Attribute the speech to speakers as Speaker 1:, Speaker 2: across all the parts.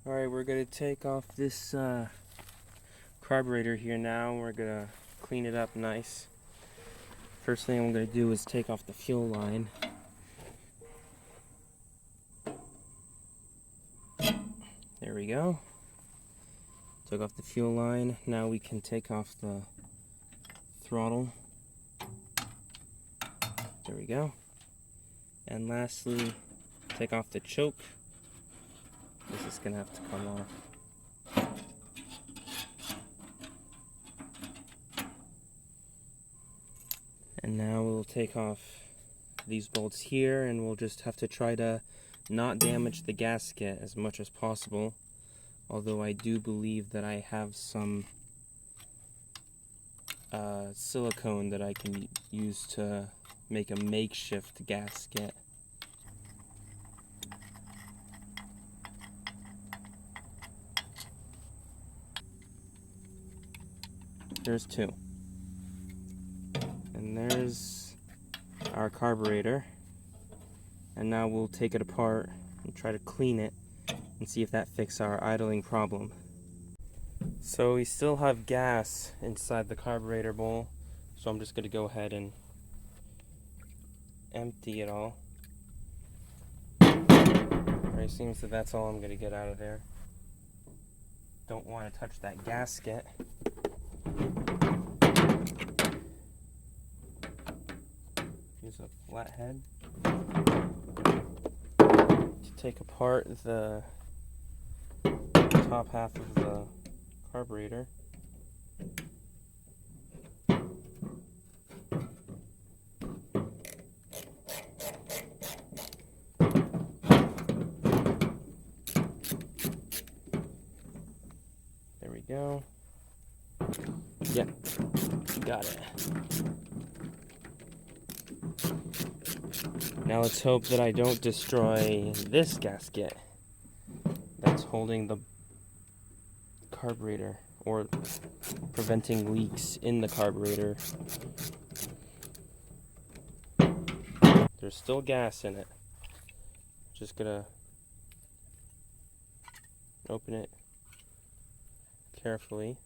Speaker 1: Alright, we're going to take off this carburetor here now. We're going to clean it up nice. First thing I'm going to do is take off the fuel line. There we go. Took off the fuel line. Now we can take off the throttle. There we go. And lastly, take off the choke. This is going to have to come off. And now we'll take off these bolts here, and we'll just have to try to not damage the gasket as much as possible. Although I do believe that I have some silicone that I can use to make a makeshift gasket. There's two. And there's our carburetor. And now we'll take it apart and try to clean it and see if that fixes our idling problem. So we still have gas inside the carburetor bowl, so I'm just going to go ahead and empty it all. Alright, seems that that's all I'm going to get out of there. Don't want to touch that gasket. Use a flathead to take apart the top half of the carburetor. There we go. Yep, got it. Now let's hope that I don't destroy this gasket that's holding the carburetor, or preventing leaks in the carburetor. There's still gas in it. Just gonna open it carefully.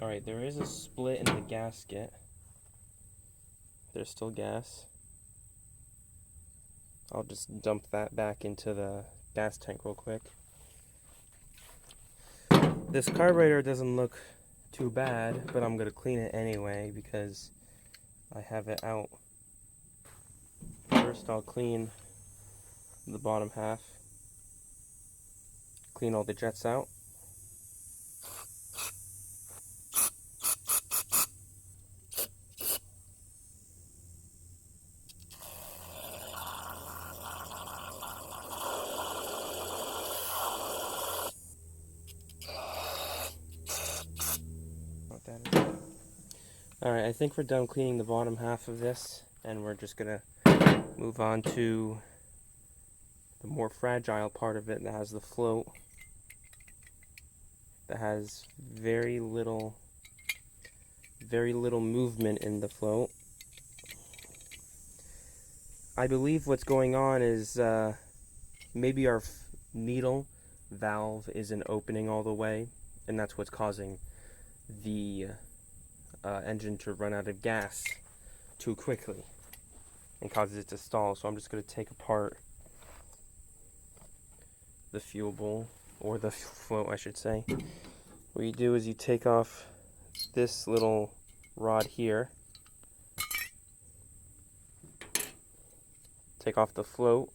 Speaker 1: Alright, there is a split in the gasket. There's still gas. I'll just dump that back into the gas tank real quick. This carburetor doesn't look too bad, but I'm going to clean it anyway because I have it out. First I'll clean the bottom half. Clean all the jets out. Alright, I think we're done cleaning the bottom half of this, and we're just gonna move on to the more fragile part of it that has the float, that has very little movement in the float. I believe what's going on is maybe our needle valve isn't opening all the way, and that's what's causing the engine to run out of gas too quickly and causes it to stall. So I'm just going to take apart the fuel bowl, or the float I should say. What you do is you take off this little rod here, take off the float.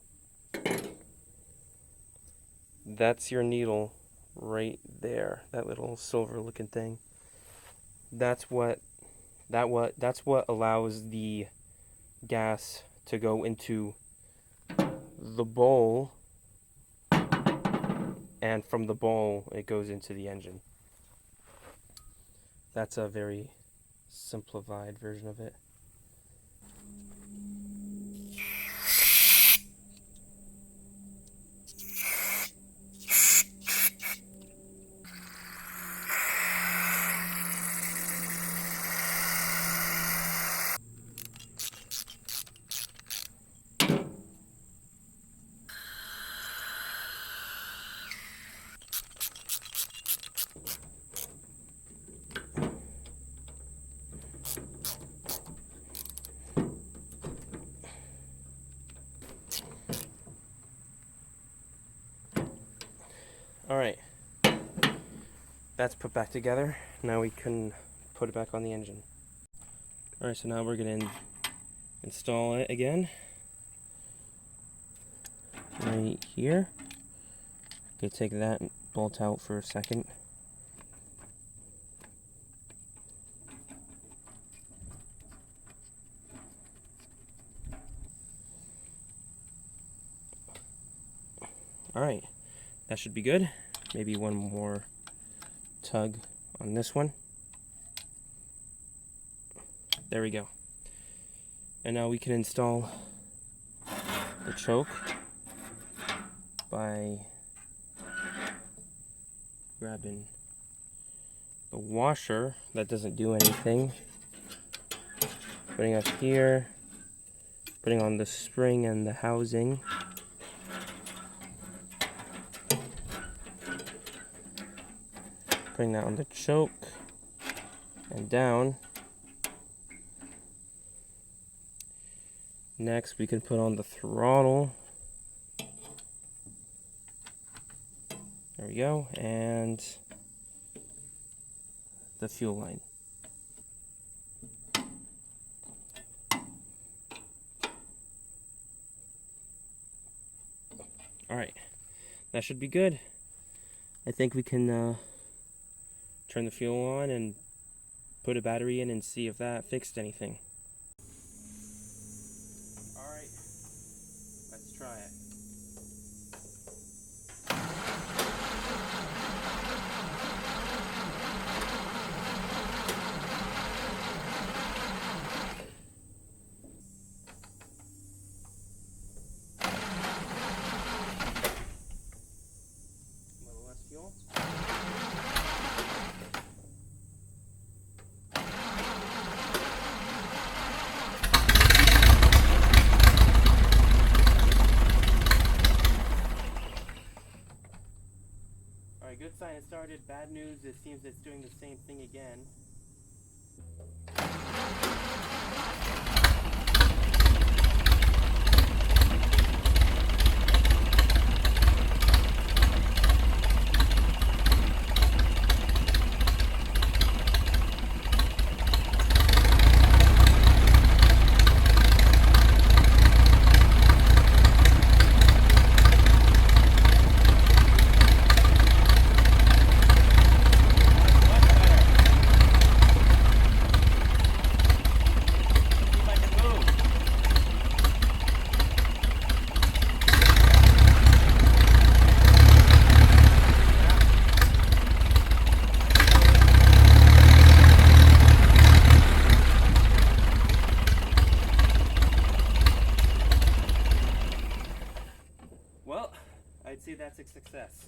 Speaker 1: That's your needle right there, that little silver looking thing. That's what allows the gas to go into the bowl, and from the bowl it goes into the engine. That's a very simplified version of it. Alright, that's put back together. Now we can put it back on the engine. Alright, so now we're going to install it again. Right here. Okay, take that bolt out for a second. Alright, that should be good. Maybe one more tug on this one. There we go. And now we can install the choke by grabbing the washer that doesn't do anything, putting up here, putting on the spring and the housing, putting that on the choke and down. Next we can put on the throttle. There we go, and the fuel line. Alright, that should be good. I think we can turn the fuel on and put a battery in and see if that fixed anything. Alright, let's try it. A little less fuel. Alright, good sign it started. Bad news, it seems it's doing the same thing again. Well, I'd say that's a success.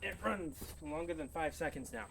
Speaker 1: It runs longer than 5 seconds now.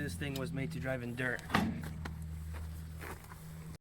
Speaker 1: this thing was made to drive in dirt.